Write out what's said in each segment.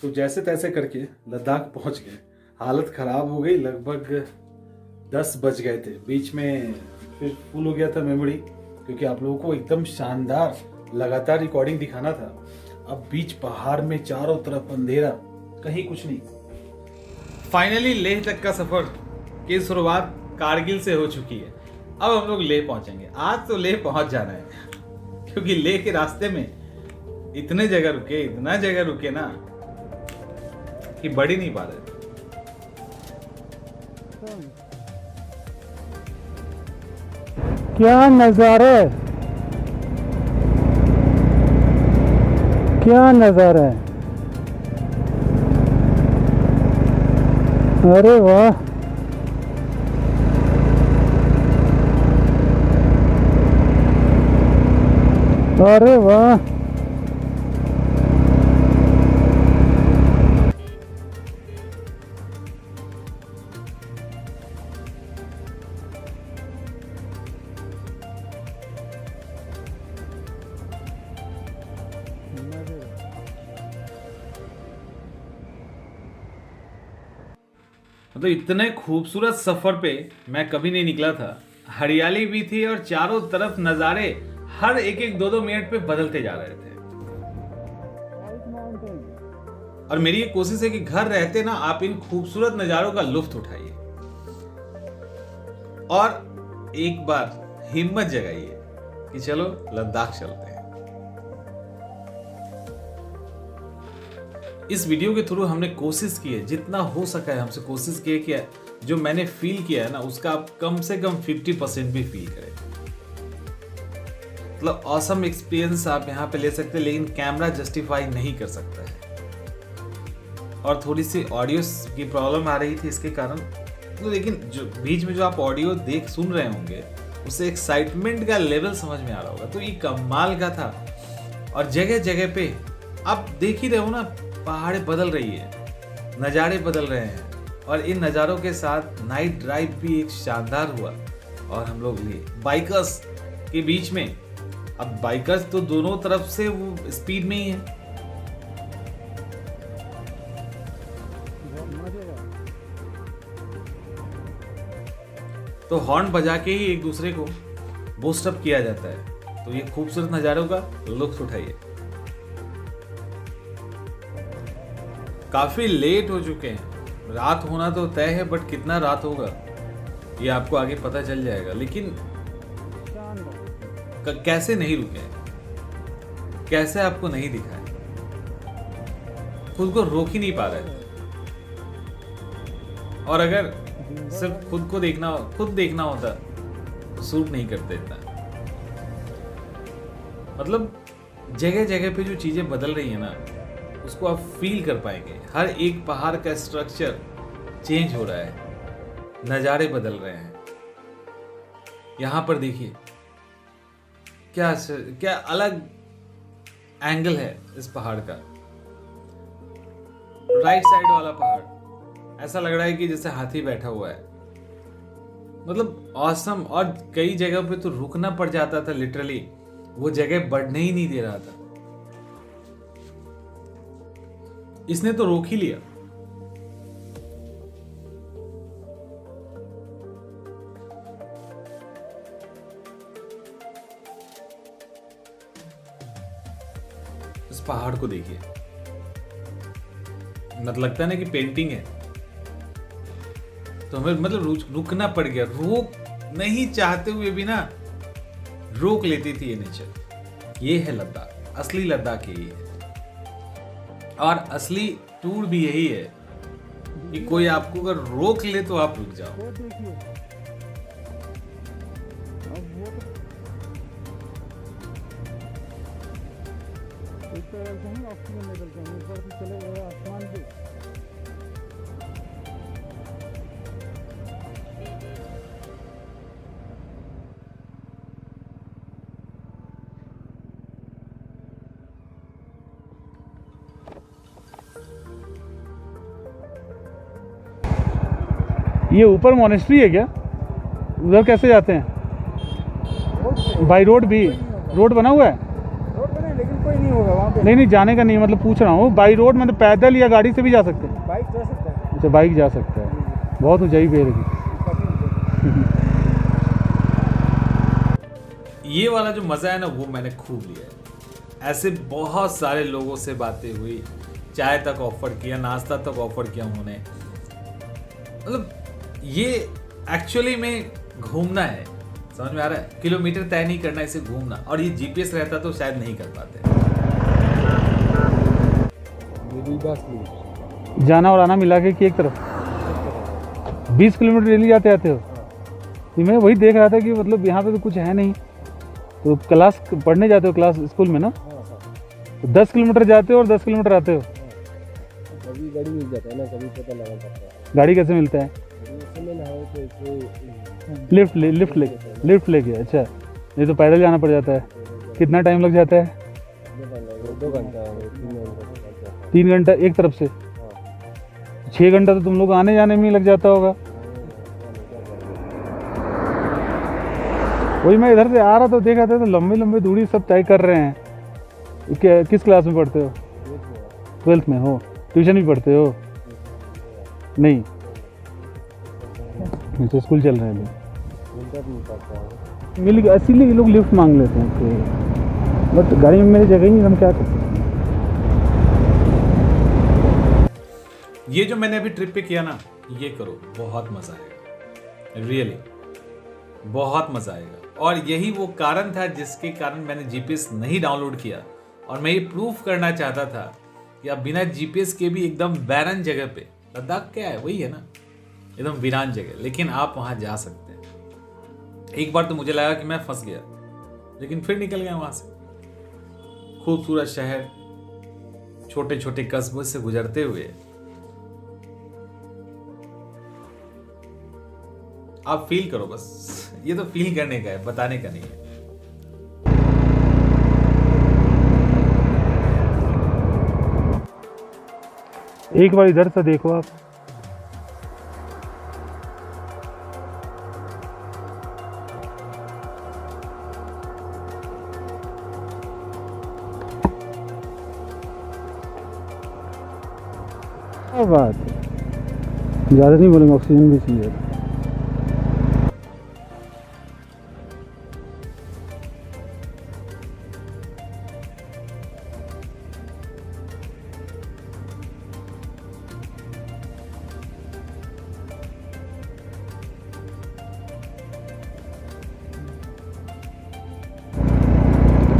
तो जैसे तैसे करके लद्दाख पहुंच गए। हालत खराब हो गई, लगभग 10 बज गए थे। बीच में फिर फुल हो गया था मेमोरी, क्योंकि आप लोगों को एकदम शानदार लगातार रिकॉर्डिंग दिखाना था। अब बीच पहाड़ में चारों तरफ अंधेरा, कहीं कुछ नहीं। फाइनली लेह तक का सफर की शुरुआत कारगिल से हो चुकी है। अब हम लोग लेह पहुंचेंगे। आज तो लेह पहुंच जाना है, क्योंकि लेह के रास्ते में इतने जगह रुके, इतना जगह रुके ना कि बढ़ ही नहीं पा रहे। क्या नजारा है, क्या नजारा है। अरे वाह, अरे वाह। मतलब इतने खूबसूरत सफर पे मैं कभी नहीं निकला था। हरियाली भी थी और चारों तरफ नजारे हर एक एक 2-2 मिनट पे बदलते जा रहे थे। और मेरी ये कोशिश है कि घर रहते ना आप इन खूबसूरत नजारों का लुत्फ उठाइए और एक बार हिम्मत जगाइए कि चलो लद्दाख चलते हैं। इस वीडियो के थ्रू हमने कोशिश की है, जितना हो सका है हमसे कोशिश की है कि जो मैंने फील किया है ना उसका आप कम से कम 50% भी फील करें। मतलब ऑसम एक्सपीरियंस आप यहाँ पे ले सकते हैं, लेकिन कैमरा जस्टिफाई नहीं कर सकता है। और थोड़ी सी ऑडियो की प्रॉब्लम आ रही थी इसके कारण, तो लेकिन जो बीच में जो आप ऑडियो सुन रहे होंगे उससे एक्साइटमेंट का लेवल समझ में आ रहा होगा। तो ये कमाल का था। और जगह जगह पे आप देख ही रहे हो ना, पहाड़े बदल रही है, नज़ारे बदल रहे हैं। और इन नज़ारों के साथ नाइट ड्राइव भी एक शानदार हुआ। और हम लोग लिए बाइकर्स के बीच में। अब बाइकर्स तो दोनों तरफ से वो स्पीड में ही है। तो हॉर्न बजा के ही एक दूसरे को बूस्ट अप किया जाता है। तो ये खूबसूरत नज़ारों का लुत्फ उठाइए। काफी लेट हो चुके हैं, रात होना तो तय है, बट कितना रात होगा ये आपको आगे पता चल जाएगा। लेकिन कैसे नहीं रुके, कैसे आपको नहीं दिखा है, खुद को रोक ही नहीं पा रहे थे। और अगर सिर्फ खुद देखना होता तो शूट नहीं करते इतना। मतलब जगह जगह पे जो चीजें बदल रही है ना उसको आप फील कर पाएंगे। हर एक पहाड़ का स्ट्रक्चर चेंज हो रहा है, नज़ारे बदल रहे हैं। यहाँ पर देखिए क्या अलग एंगल है इस पहाड़ का। राइट साइड वाला पहाड़ ऐसा लग रहा है कि जैसे हाथी बैठा हुआ है। मतलब ऑसम। और कई जगह पे तो रुकना पड़ जाता था, लिटरली वो जगह बढ़ने ही नहीं दे रहा था। इसने तो रोक ही लिया। इस पहाड़ को देखिए, मतलब लगता है ना कि पेंटिंग है। तो हमें मतलब रुकना पड़ गया। रोक नहीं चाहते हुए भी ना रोक लेती थी ये नेचर। ये है लद्दाख, असली लद्दाख यही है। और असली टूर भी यही है कि कोई आपको अगर रोक ले तो आप रुक जाओ। ये ऊपर मोनेस्ट्री है क्या? उधर कैसे जाते हैं? बाई रोड भी रोड बना हुआ है? रोड बना है लेकिन कोई नहीं होगा वहाँ पे। नहीं जाने का नहीं, मतलब पूछ रहा हूँ बाई रोड, मतलब पैदल या गाड़ी से भी जा सकते हैं? बाइक जा सकता है। अच्छा बाइक जा सकता है, बहुत ऊंचाई पे है लेकिन। ये वाला जो मज़ा है ना वो मैंने खूब लिया है। ऐसे बहुत सारे लोगों से बातें हुई, चाय तक ऑफर किया, नाश्ता तक ऑफर किया उन्होंने। मतलब ये एक्चुअली में घूमना है, समझ में आ रहा है? किलोमीटर तय नहीं करना, इसे घूमना। और ये जीपीएस रहता तो शायद नहीं कर पाते। जाना और आना मिला के कि एक तरफ 20 किलोमीटर डेली जाते आते हो? तो मैं वही देख रहा था कि मतलब यहाँ पे तो कुछ है नहीं, तो क्लास पढ़ने जाते हो क्लास स्कूल में ना, तो 10 किलोमीटर जाते हो और 10 किलोमीटर आते हो। कभी गाड़ी मिल जाता है ना, कभी पता लगा पड़ता है। गाड़ी कैसे मिलता है? लिफ्ट लेके। अच्छा, नहीं तो पैदल जाना पड़ जाता है। कितना टाइम लग जाता है? 2 घंटा 3 घंटा एक तरफ से? 6 घंटा तो तुम लोग आने जाने में ही लग जाता होगा। वही मैं इधर से आ रहा था, देखा था तो लंबी लंबी दूरी सब तय कर रहे हैं। किस क्लास में पढ़ते हो? 12th में हो? ट्यूशन भी पढ़ते हो? नहीं, अच्छा स्कूल चल रहे हैं। मिल गया, इसीलिए ये लोग लिफ्ट मांग लेते हैं कि बट गाड़ी में मेरी जगह ही नहीं, हम क्या कर सकते हैं। ये जो मैंने अभी ट्रिप पे किया ना, ये करो, बहुत मज़ा आएगा, रियली बहुत मज़ा आएगा। और यही वो कारण था जिसके कारण मैंने जीपीएस नहीं डाउनलोड किया। और मैं ये प्रूफ करना चाहता था कि आप बिना जीपीएस के भी एकदम बैरन जगह पे, लद्दाख क्या है वही है ना, एकदम वीरान जगह, लेकिन आप वहाँ जा सकते हैं। एक बार तो मुझे लगा कि मैं फंस गया, लेकिन फिर निकल गया वहाँ से। खूबसूरत शहर, छोटे छोटे कस्बों से गुजरते हुए आप फील करो बस। ये तो फील करने का है, बताने का नहीं है। एक बार इधर से देखो आप, क्या बात है। ज़्यादा नहीं बोलेंगे, ऑक्सीजन भी चाहिए।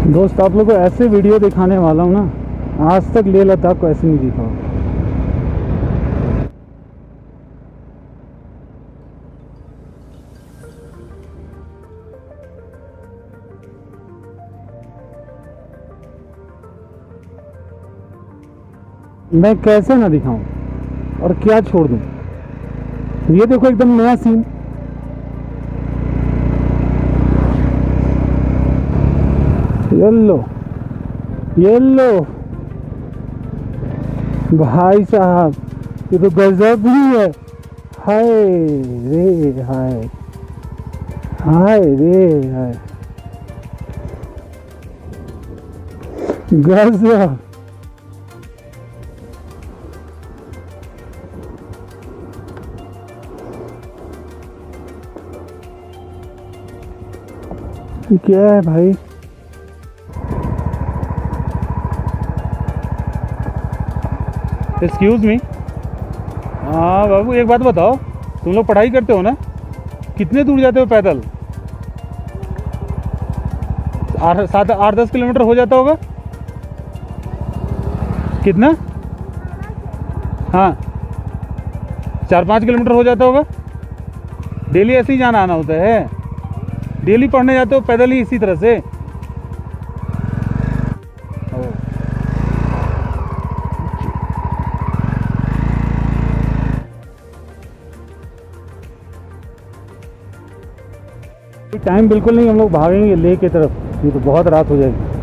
दोस्त आप लोग को ऐसे वीडियो दिखाने वाला हूँ ना, आज तक लेह लद्दाख को ऐसे नहीं दिखा होगा। मैं कैसे ना दिखाऊं और क्या छोड़ दूं। ये देखो एकदम नया सीन। येलो येलो भाई साहब, ये तो गजब ही है। हाय रे हाय, हाय रे हाय, गजब। क्या है भाई? एक्सक्यूज मी, हाँ बाबू एक बात बताओ, तुम लोग पढ़ाई करते हो ना, कितने दूर जाते हो पैदल? 8-10 किलोमीटर हो जाता होगा? कितना? हाँ 4-5 किलोमीटर हो जाता होगा। डेली ऐसे ही जाना आना होता है? डेली पढ़ने जाते हो पैदल ही इसी तरह से? टाइम बिल्कुल नहीं, हम लोग भागेंगे लेह की तरफ, ये तो बहुत रात हो जाएगी।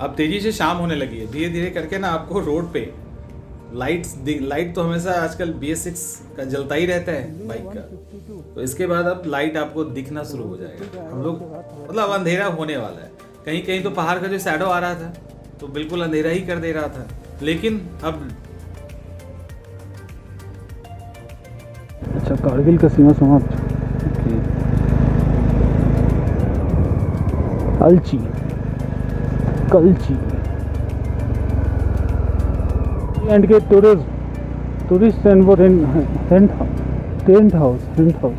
अब तेजी से शाम होने लगी है, धीरे धीरे करके ना आपको रोड पे लाइट तो हमेशा आजकल BS6 का जलता ही रहता है बाइक का, तो इसके बाद अब लाइट आपको दिखना शुरू हो जाएगा। हम लोग मतलब अंधेरा होने वाला है। कहीं कहीं तो पहाड़ का जो शैडो आ रहा था तो बिल्कुल अंधेरा ही कर दे रहा था, लेकिन अब अच्छा कारगिल का सीमा समाप्त। अलची कलची एंड के टूरिस्ट एंड वो टेंट हाउस खाली करो।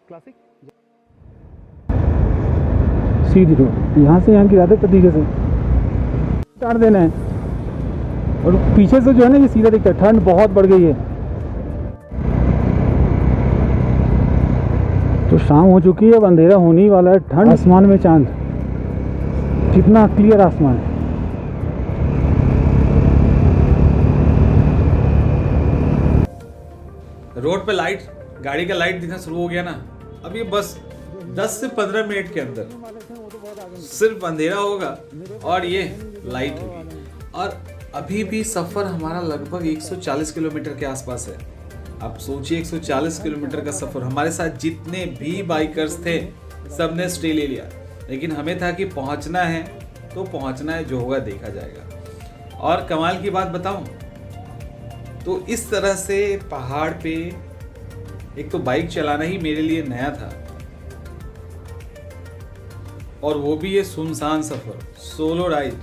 क्लासिक सीधी रोड, यहाँ से यहाँ गिराते तरीके से काट देना है। और पीछे से जो है ना ये सीधा दिखता है। ठंड बहुत बढ़ गई है, तो शाम हो चुकी है, अब अंधेरा होने ही वाला है। ठंड, आसमान में चांद, कितना क्लियर आसमान है। रोड पे लाइट, गाड़ी का लाइट दिखना शुरू हो गया ना। अब ये बस 10 से 15 मिनट के अंदर सिर्फ अंधेरा होगा और ये लाइट होगी। और अभी भी सफ़र हमारा लगभग 140 किलोमीटर के आसपास है। आप सोचिए 140 किलोमीटर का सफ़र। हमारे साथ जितने भी बाइकर्स थे सबने स्टे ले लिया, लेकिन हमें था कि पहुंचना है तो पहुंचना है, जो होगा देखा जाएगा। और कमाल की बात बताऊं तो इस तरह से पहाड़ पे एक तो बाइक चलाना ही मेरे लिए नया था, और वो भी ये सुनसान सफ़र, सोलो राइड,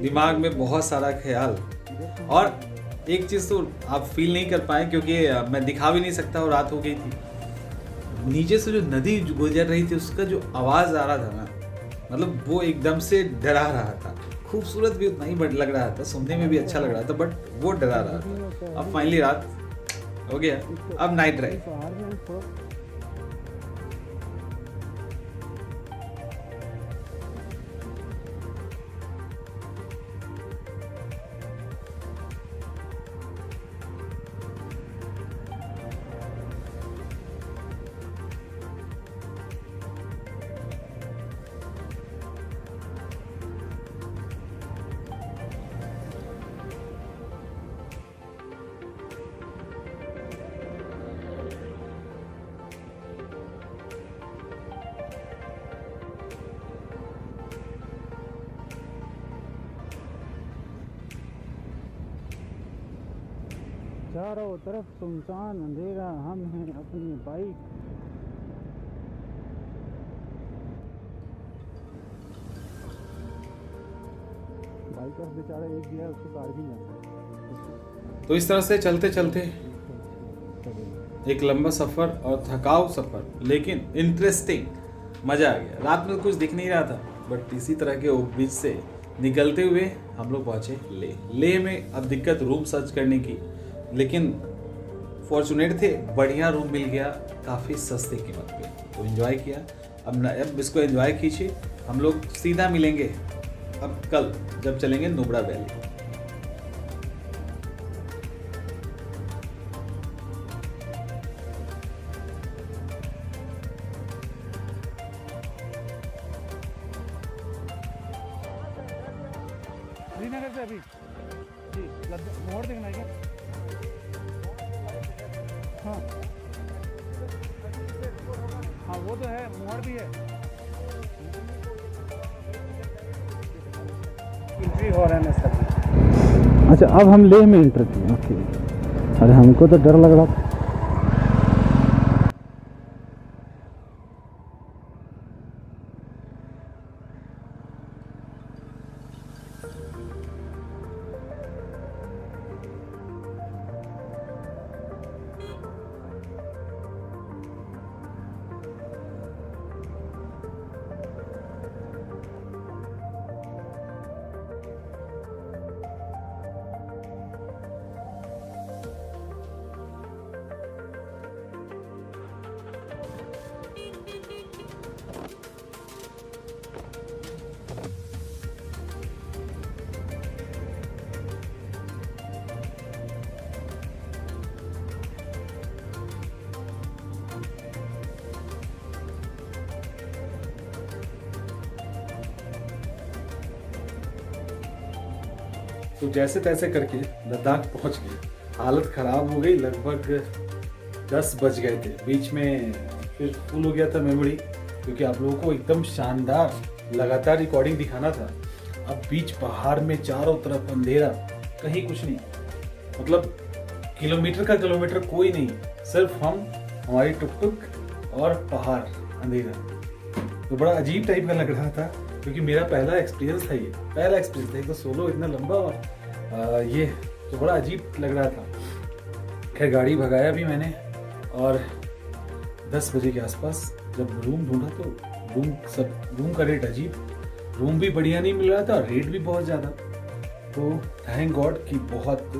दिमाग में बहुत सारा ख्याल। और एक चीज़ तो आप फील नहीं कर पाए क्योंकि मैं दिखा भी नहीं सकता और रात हो गई थी। नीचे से जो नदी गुजर रही थी उसका जो आवाज़ आ रहा था ना, मतलब वो एकदम से डरा रहा था। खूबसूरत भी उतना ही लग रहा था, सुनने में भी अच्छा लग रहा था, बट वो डरा रहा था। अब फाइनली रात हो गया, अब नाइट ड्राइव। चारों तरफ सुनसान अंधेरा, हम हैं अपनी बाइक। बाइकर्स बेचारा एक दिया उसको कारगिल जाता है। तो इस तरह से चलते चलते एक लंबा सफ़र और थकाऊ सफ़र, लेकिन इंटरेस्टिंग, मज़ा आ गया। रात में कुछ दिख नहीं रहा था, बट इसी तरह के बीच से निकलते हुए हम लोग पहुँचे लेह में। अब दिक्कत रूम सर्च करने की, लेकिन फॉर्चुनेट थे, बढ़िया रूम मिल गया काफ़ी सस्ते कीमत पे, तो एंजॉय किया। अब इसको एंजॉय कीजिए। हम लोग सीधा मिलेंगे अब कल जब चलेंगे नुब्रा वैली। श्रीनगर से अभी जी मोड़ देखना है क्या? हाँ हाँ वो तो है, मोड़ भी है। एंट्री हो रहा है सर। अच्छा अब हम लेह में एंटर किए। ओके, अरे हमको तो डर लग रहा था। तो जैसे तैसे करके लद्दाख पहुंच गए। हालत ख़राब हो गई, लगभग 10 बज गए थे। बीच में फिर फुल हो गया था मेमोरी, क्योंकि आप लोगों को एकदम शानदार लगातार रिकॉर्डिंग दिखाना था। अब बीच पहाड़ में चारों तरफ अंधेरा, कहीं कुछ नहीं, मतलब किलोमीटर का किलोमीटर कोई नहीं, सिर्फ हम, हमारी टुक टुक और पहाड़, अंधेरा। तो बड़ा अजीब टाइप का लग रहा था, क्योंकि मेरा पहला एक्सपीरियंस था, ये पहला एक्सपीरियंस था। एक तो सोलो इतना लंबा, और ये तो बड़ा अजीब लग रहा था। खैर गाड़ी भगाया भी मैंने, और 10 बजे के आसपास जब रूम ढूंढा तो रूम का रेट अजीब, रूम भी बढ़िया नहीं मिल रहा था, रेट भी बहुत ज़्यादा। तो थैंक गॉड कि बहुत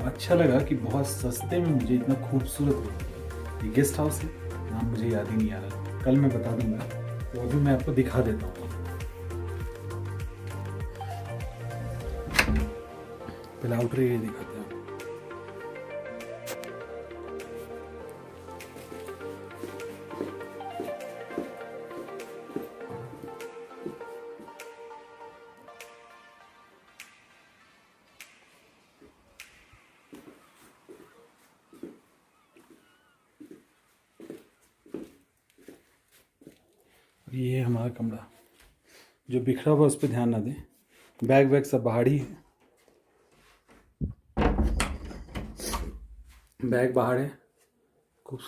अच्छा लगा कि बहुत सस्ते में मुझे इतना खूबसूरत रूम मिला। ये गेस्ट हाउस है, नाम मुझे याद ही नहीं आ रहा, कल मैं बता दूंगा, तो अभी मैं आपको दिखा देता हूँ। पहले आउटर एरिया दिखाते हैं। ये है हमारा कमरा, जो बिखरा हुआ उस पर ध्यान ना दें, बैग वैग सब बाहर ही है, बैग बाहर है, कुछ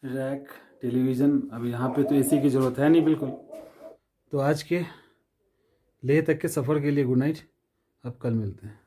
रैक, टेलीविज़न। अब यहाँ पे तो एसी की ज़रूरत है नहीं बिल्कुल। तो आज के लेह तक के सफ़र के लिए गुड नाइट, अब कल मिलते हैं।